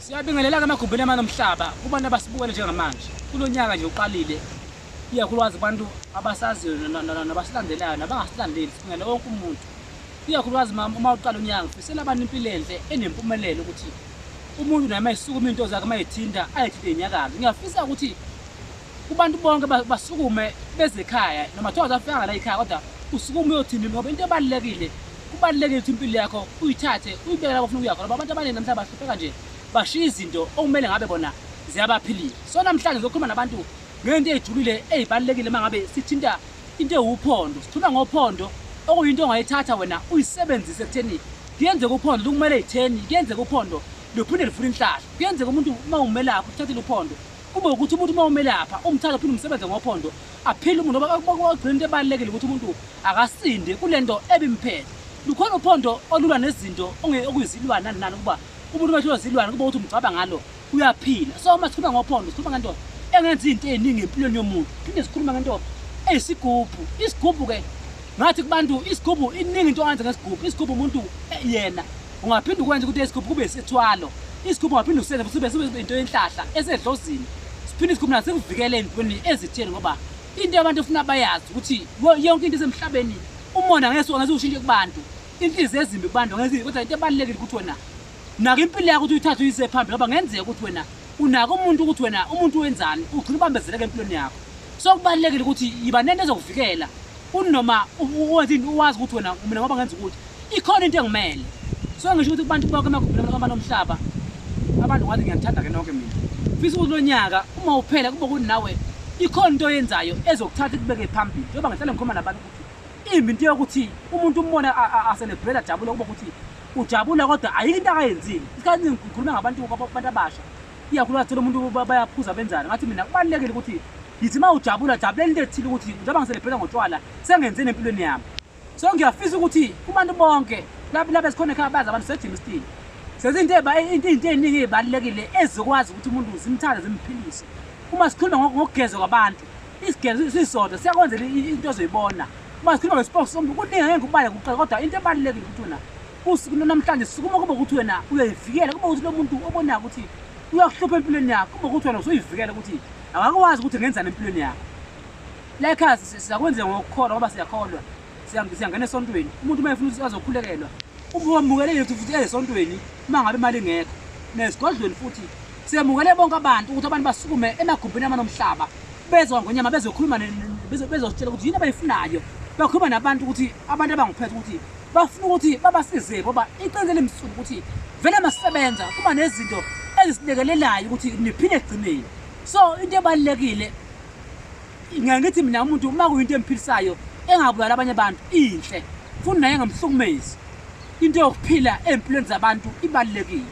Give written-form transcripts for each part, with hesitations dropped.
Siyabingelela-ke emagumbini amanomhlaba kubantu abasibukele njengamanje. Kulo nyaka nje uqalile, ikakhulukazi kubantu abasaziyo nabasilandelayo nabangasilandeli, sibingelela wonke umuntu. Ikakhulukazi uma uqala unyaka ngifisela abantu impilo enhle enempumelelo ukuthi umuntu noma esukuma into zakhe mayithinta ayithinte inyakazo. Ngiyafisa ukuthi kubantu bonke basukume beze ekhaya noma thoza afika ngala ekhaya kodwa usukume uyothinta ngoba into ebalulekile kubalulekile ukuthi impilo yakho uyithathe uyibeke lapho ufuna ukuya khona. Abantu abaningi namhlanje bahlupheka nje bashiya izinto okumele ngabe bona ziyabaphilisa. So namhlanje ngizokhuluma nabantu ngento ezijulile ezibalulekile mangabe sithinta into ewuphondo. Sithula ngophondo okuyinto ongayithatha wena uyisebenzise ekutheni kuyenzeka uphondo lukumele itheni, kuyenzeka uphondo luphinde lifuna inhlahla. Kuyenzeka umuntu uma umelapha uthathile uphondo kube ukuthi umuntu uma umelapha umthatha phinde umsebenze ngophondo aphile umuntu ngoba into ebalulekile ukuthi umuntu akasinde kulento ebimphethe. Lukhona uphondo olulwa nezinto okuyizilwana nani kuba umuntu uma zilwana kuba ukuthi umcaba ngalo uyaphila. So uma sikhuluma ngophondo sikhuluma ngento engenza izinto eziningi empilweni yomuntu. Phinde sikhuluma ngento eyisigubhu. Isigubhu ke ngathi kubantu isigubhu iningi into ongenza ngesigubhu. Isigubhu umuntu yena ungaphinda ukwenza ukuthi isigubhu kube isithwalo. Isigubhu ungaphinda usenze sibe into yenhlahla esedlozini. Siphinde isigubhu naso sikuvikele ezintweni ezitheni ngoba into abantu efuna bayazi ukuthi yonke into esemhlabeni umona ngeke ushintshe kubantu. Inhliziyo ezimbi kubantu ngeke kodwa into ebalulekile ukuthi wena naka impilo yakho ukuthi uyithathe uyise phambili ngoba ngenzeka ukuthi wena unaka umuntu ukuthi wena umuntu wenzani ugcina ubambezeleka empilweni yakho. So kubalulekile ukuthi yiba nento ezokuvikela unoma uwenza into uwazi ukuthi wena mina ngoba ngenza ukuthi ikhona into engimele. So ngisho ukuthi kubantu bonke emagumbini amanomhlaba abantu ngathi ngiyathanda ke nonke mina. Mfisa ukuthi lo nyaka uma uphela kube ukuthi nawe ikhona into oyenzayo ezokuthatha ikubeke phambili. Njengoba ngihlale ngikhuluma nabantu ukuthi imbi into yokuthi umuntu umbona asenebhela jabula kuba ukuthi ujabula kodwa ayikho into akayenzile. Isikhathi ngikhuluma ngabantu abasha ikakhulukazi lo muntu bayaphuza benzana ngathi mina kubalulekile ukuthi yithi uma ujabula jabulela into ethile ukuthi njengoba ngiselebhela ngotshwala sengenzeni empilweni yami. So ngiyafisa ukuthi kubantu bonke laba sikhona ekhaya bazi abantu sejimistini sezinto eziningi ezibalulekile ezokwazi ukuthi umuntu zimthande zimphilise. Uma sikhuluma ngokugezwa kwabantu isigezo sisodwa siyakwenzela into ozoyibona. Uma sikhuluma ngesports kuningi ngeke ngikubale kuqala kodwa into ebalulekile ukuthi wena usuku namhlanje sikuma kuba ukuthi wena uyayivikela kuba ukuthi lo muntu obona ukuthi uyakuhlupha empilweni yakho kuba ukuthi wena usuyivikela ukuthi akakwazi ukuthi ngenzani empilweni yakho. La ekhaya siyakwenzela ngokukholwa ngoba siyakholwa siyangena esontweni. Umuntu uma efuna ukuthi azokhulekelwa ubumukele futhi esontweni mangabe imali ngekho nesigodlweni futhi siyamukele bonke abantu ukuthi abantu basukume emagumbini amanomhlaba bezwa ngonyama bezokhuluma bezositshela ukuthi yini abayifunayo. Bakhuluma nabantu ukuthi abantu abangiphethe ukuthi bafuna ukuthi babasize ngoba iqiniso lemsuku ukuthi vele masebenza kuba nezinto ezisilekelelayo ukuthi niphile egcineni. So into ebalulekile ngiyathi mina umuntu uma kuyinto emphilisayo engabulala abanye abantu inhle futhi naye ngamhlukumezi. Into yokuphila empilweni zabantu ibalulekile.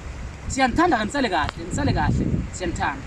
Siyanithanda kanisale kahle siyanithanda.